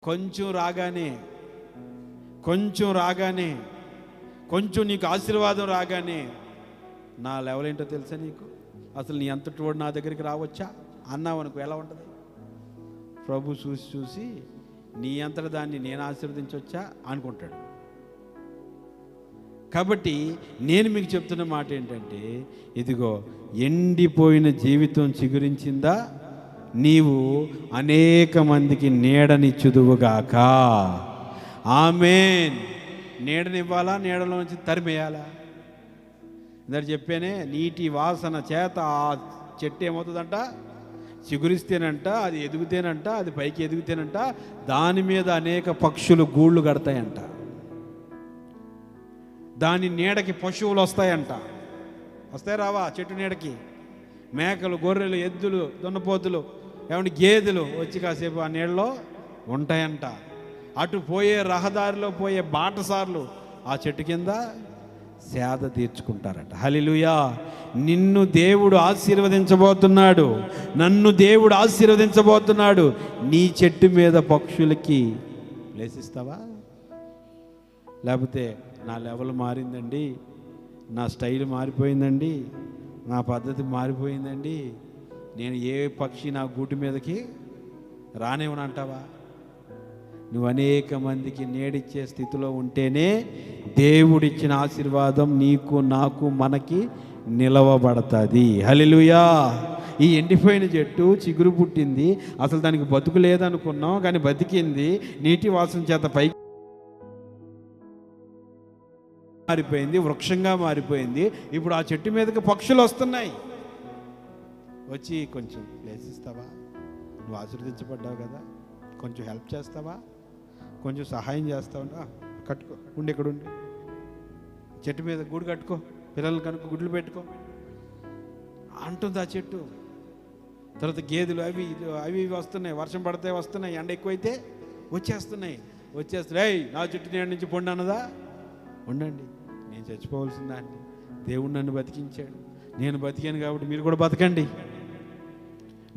కొంచెం రాగానే కొంచెం నీకు ఆశీర్వాదం రాగానే నా లెవెల్ ఏంటో తెలుసా నీకు? అసలు నీ అంతటి వాడు నా దగ్గరికి రావచ్చా అన్నావు అనుకో, ఎలా ఉంటుంది? ప్రభు చూసి నీ అంతటి దాన్ని నేను ఆశీర్వదించవచ్చా అనుకుంటాడు. కాబట్టి నేను మీకు చెప్తున్న మాట ఏంటంటే, ఇదిగో ఎండిపోయిన జీవితం చిగురించిందా, నీవు అనేక మందికి నీడనిచ్చుదువుగాక. ఆమేన్. నీడనివ్వాలా, నీడలో నుంచి తరిమేయాలా? ఇందాక చెప్పానే, నీటి వాసన చేత ఆ చెట్టు ఏమవుతుందంట, చిగురిస్తేనంట, అది ఎదుగుతేనంట, అది పైకి ఎదుగుతేనంట, దాని మీద అనేక పక్షులు గూళ్ళు కడతాయంట, దాని నీడకి పశువులు వస్తాయంట. వస్తాయి రావా? చెట్టు నీడకి మేకలు, గొర్రెలు, ఎద్దులు, దున్నపోతులు, ఏమంటే గేదెలు వచ్చి కాసేపు ఆ నీళ్ళలో ఉంటాయంట. అటు పోయే రహదారిలో పోయే బాటసార్లు ఆ చెట్టు కింద సేద తీర్చుకుంటారట. హల్లెలూయా. నిన్ను దేవుడు ఆశీర్వదించబోతున్నాడు, నన్ను దేవుడు ఆశీర్వదించబోతున్నాడు. నీ చెట్టు మీద పక్షులకి ప్లేస్ ఇస్తావా? లేకపోతే నా లెవెల్ మారిందండి, నా స్టైల్ మారిపోయిందండి, నా పద్ధతి మారిపోయిందండి, నేను ఏ పక్షి నా గూటి మీదకి రానివ్వను అంటావా? నువ్వు అనేక మందికి నీడిచ్చే స్థితిలో ఉంటేనే దేవుడిచ్చిన ఆశీర్వాదం నీకు, నాకు, మనకి నిలవబడుతుంది. హల్లెలూయా. ఈ ఎండిపోయిన చెట్టు చిగురు పుట్టింది, అసలు దానికి బతుకు లేదనుకున్నాం, కానీ బతికింది. నీటి వాసన చేత పైకి మారిపోయింది, వృక్షంగా మారిపోయింది. ఇప్పుడు ఆ చెట్టు మీదకి పక్షులు వస్తున్నాయి. వచ్చి కొంచెం ప్లేస్ ఇస్తావా? నువ్వు ఆశీర్వదించబడ్డావు కదా, కొంచెం హెల్ప్ చేస్తావా? కొంచెం సహాయం చేస్తావా? కట్టుకో, ఉండి ఇక్కడ ఉండి చెట్టు మీద గూడు కట్టుకో, పిల్లలు కనుక గుడ్లు పెట్టుకో అంటుంది ఆ చెట్టు. తర్వాత గేదెలు అవి అవి వస్తున్నాయి, వర్షం పడితే వస్తున్నాయి, ఎండ ఎక్కువైతే వచ్చేస్తున్నాయి. నా చెట్టు నీడ నుంచి పొండి అన్నదా? ఉండండి, నేను చచ్చిపోవలసిందా అండి, దేవుడు నన్ను బతికించాడు, నేను బతికాను కాబట్టి మీరు కూడా బతకండి.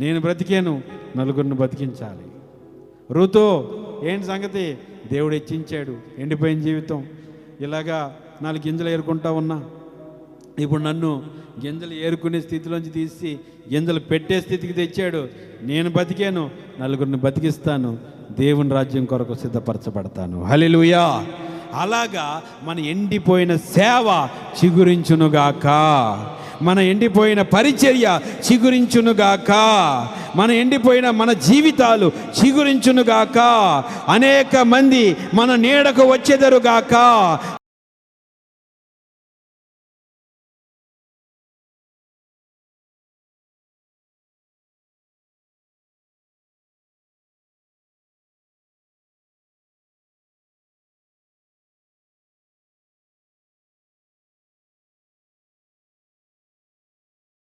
నేను బ్రతికాను, నలుగురిని బతికించాలి. ఋతో ఏంటి సంగతి? దేవుడు హెచ్చించాడు. ఎండిపోయిన జీవితం, ఇలాగా 4 గింజలు ఏరుకుంటా ఉన్నా, ఇప్పుడు నన్ను గింజలు ఏరుకునే స్థితిలోంచి తీసి గింజలు పెట్టే స్థితికి తెచ్చాడు. నేను బతికాను, నలుగురిని బతికిస్తాను, దేవుని రాజ్యం కొరకు సిద్ధపరచబడతాను. హల్లెలూయా. అలాగా మన ఎండిపోయిన సేవ చిగురించునుగాక, మన ఎండిపోయిన పరిచర్య చిగురించునుగాక, మన ఎండిపోయిన మన జీవితాలు చిగురించునుగాక, అనేక మంది మన నీడకు వచ్చెదరుగాక.